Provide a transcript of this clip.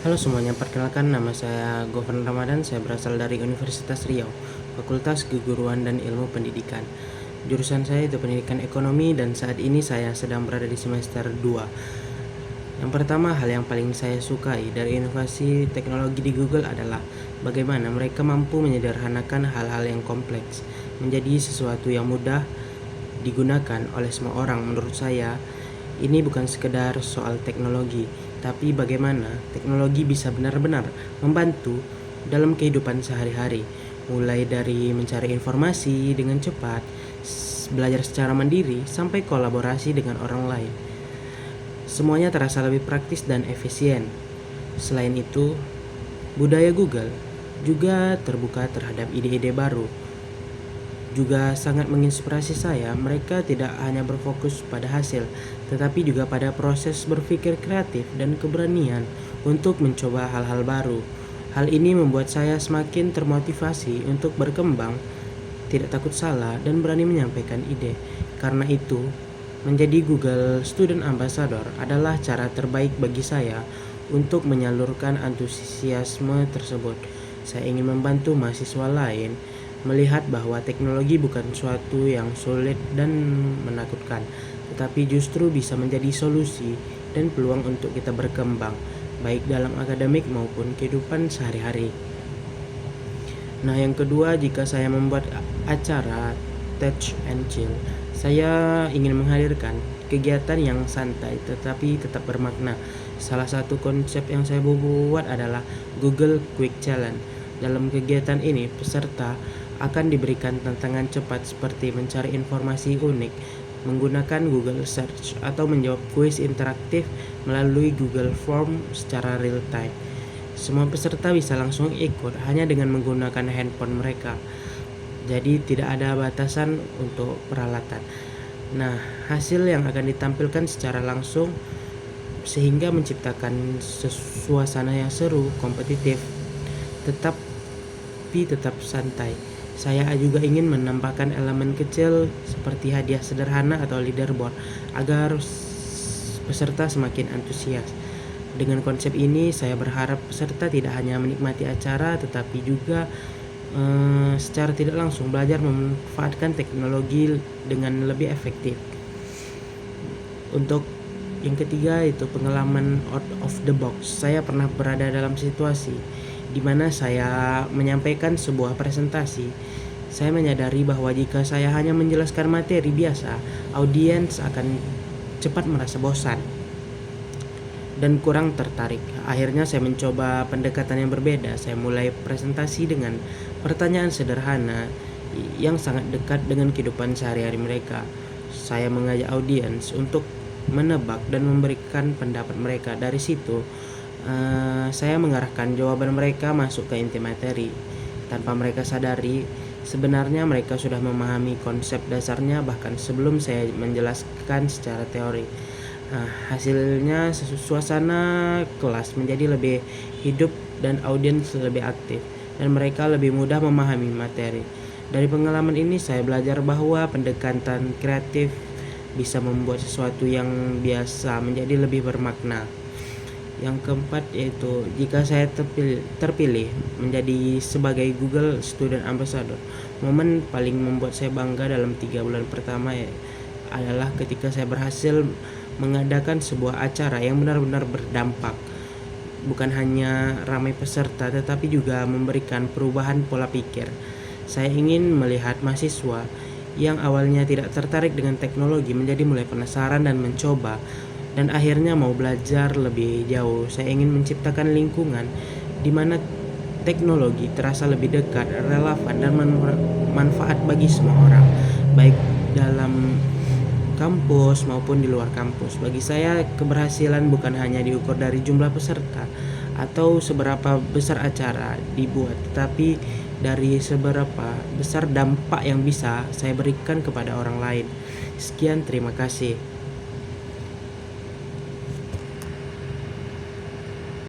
Halo semuanya, perkenalkan nama saya Govan Ramadan. Saya berasal dari Universitas Riau, Fakultas Keguruan dan Ilmu Pendidikan. Jurusan saya itu Pendidikan Ekonomi dan saat ini saya sedang berada di semester 2. Yang pertama, hal yang paling saya sukai dari inovasi teknologi di Google adalah bagaimana mereka mampu menyederhanakan hal-hal yang kompleks menjadi sesuatu yang mudah digunakan oleh semua orang. Menurut saya, ini bukan sekedar soal teknologi, tapi bagaimana teknologi bisa benar-benar membantu dalam kehidupan sehari-hari, mulai dari mencari informasi dengan cepat, belajar secara mandiri, sampai kolaborasi dengan orang lain. Semuanya terasa lebih praktis dan efisien. Selain itu, budaya Google juga terbuka terhadap ide-ide baru. Juga sangat menginspirasi saya. Mereka tidak hanya berfokus pada hasil, tetapi juga pada proses berpikir kreatif dan keberanian untuk mencoba hal-hal baru. Hal ini membuat saya semakin termotivasi untuk berkembang, tidak takut salah, dan berani menyampaikan ide. Karena itu, menjadi Google Student Ambassador adalah cara terbaik bagi saya untuk menyalurkan antusiasme tersebut. Saya ingin membantu mahasiswa lain melihat bahwa teknologi bukan suatu yang sulit dan menakutkan, tetapi justru bisa menjadi solusi dan peluang untuk kita berkembang, baik dalam akademik maupun kehidupan sehari-hari. Nah, yang kedua, jika saya membuat acara Touch and Chill, saya ingin menghadirkan kegiatan yang santai tetapi tetap bermakna. Salah satu konsep yang saya buat adalah Google Quick Challenge. Dalam kegiatan ini, peserta akan diberikan tantangan cepat seperti mencari informasi unik menggunakan Google Search atau menjawab kuis interaktif melalui Google Form secara real time. Semua peserta bisa langsung ikut hanya dengan menggunakan handphone mereka. Jadi tidak ada batasan untuk peralatan. Nah, hasil yang akan ditampilkan secara langsung sehingga menciptakan suasana yang seru, kompetitif, tetap santai. Saya juga ingin menambahkan elemen kecil seperti hadiah sederhana atau leaderboard agar peserta semakin antusias. Dengan konsep ini, saya berharap peserta tidak hanya menikmati acara tetapi juga secara tidak langsung belajar memanfaatkan teknologi dengan lebih efektif. Untuk yang ketiga itu pengalaman out of the box. Saya pernah berada dalam situasi di mana saya menyampaikan sebuah presentasi. Saya menyadari bahwa jika saya hanya menjelaskan materi biasa, audiens akan cepat merasa bosan dan kurang tertarik. Akhirnya saya mencoba pendekatan yang berbeda. Saya mulai presentasi dengan pertanyaan sederhana yang sangat dekat dengan kehidupan sehari-hari mereka. Saya mengajak audiens untuk menebak dan memberikan pendapat mereka. Dari situ, saya mengarahkan jawaban mereka masuk ke inti materi. Tanpa mereka sadari, sebenarnya mereka sudah memahami konsep dasarnya bahkan sebelum saya menjelaskan secara teori. Hasilnya suasana kelas menjadi lebih hidup dan audiens lebih aktif dan mereka lebih mudah memahami materi. Dari pengalaman ini saya belajar bahwa pendekatan kreatif bisa membuat sesuatu yang biasa menjadi lebih bermakna. Yang keempat yaitu jika saya terpilih menjadi sebagai Google Student Ambassador, momen paling membuat saya bangga dalam 3 bulan pertama adalah ketika saya berhasil mengadakan sebuah acara yang benar-benar berdampak. Bukan hanya ramai peserta tetapi juga memberikan perubahan pola pikir. Saya ingin melihat mahasiswa yang awalnya tidak tertarik dengan teknologi menjadi mulai penasaran dan mencoba, dan akhirnya mau belajar lebih jauh. Saya ingin menciptakan lingkungan di mana teknologi terasa lebih dekat, relevan, dan manfaat bagi semua orang, baik dalam kampus maupun di luar kampus. Bagi saya, keberhasilan bukan hanya diukur dari jumlah peserta atau seberapa besar acara dibuat, tetapi dari seberapa besar dampak yang bisa saya berikan kepada orang lain. Sekian, terima kasih.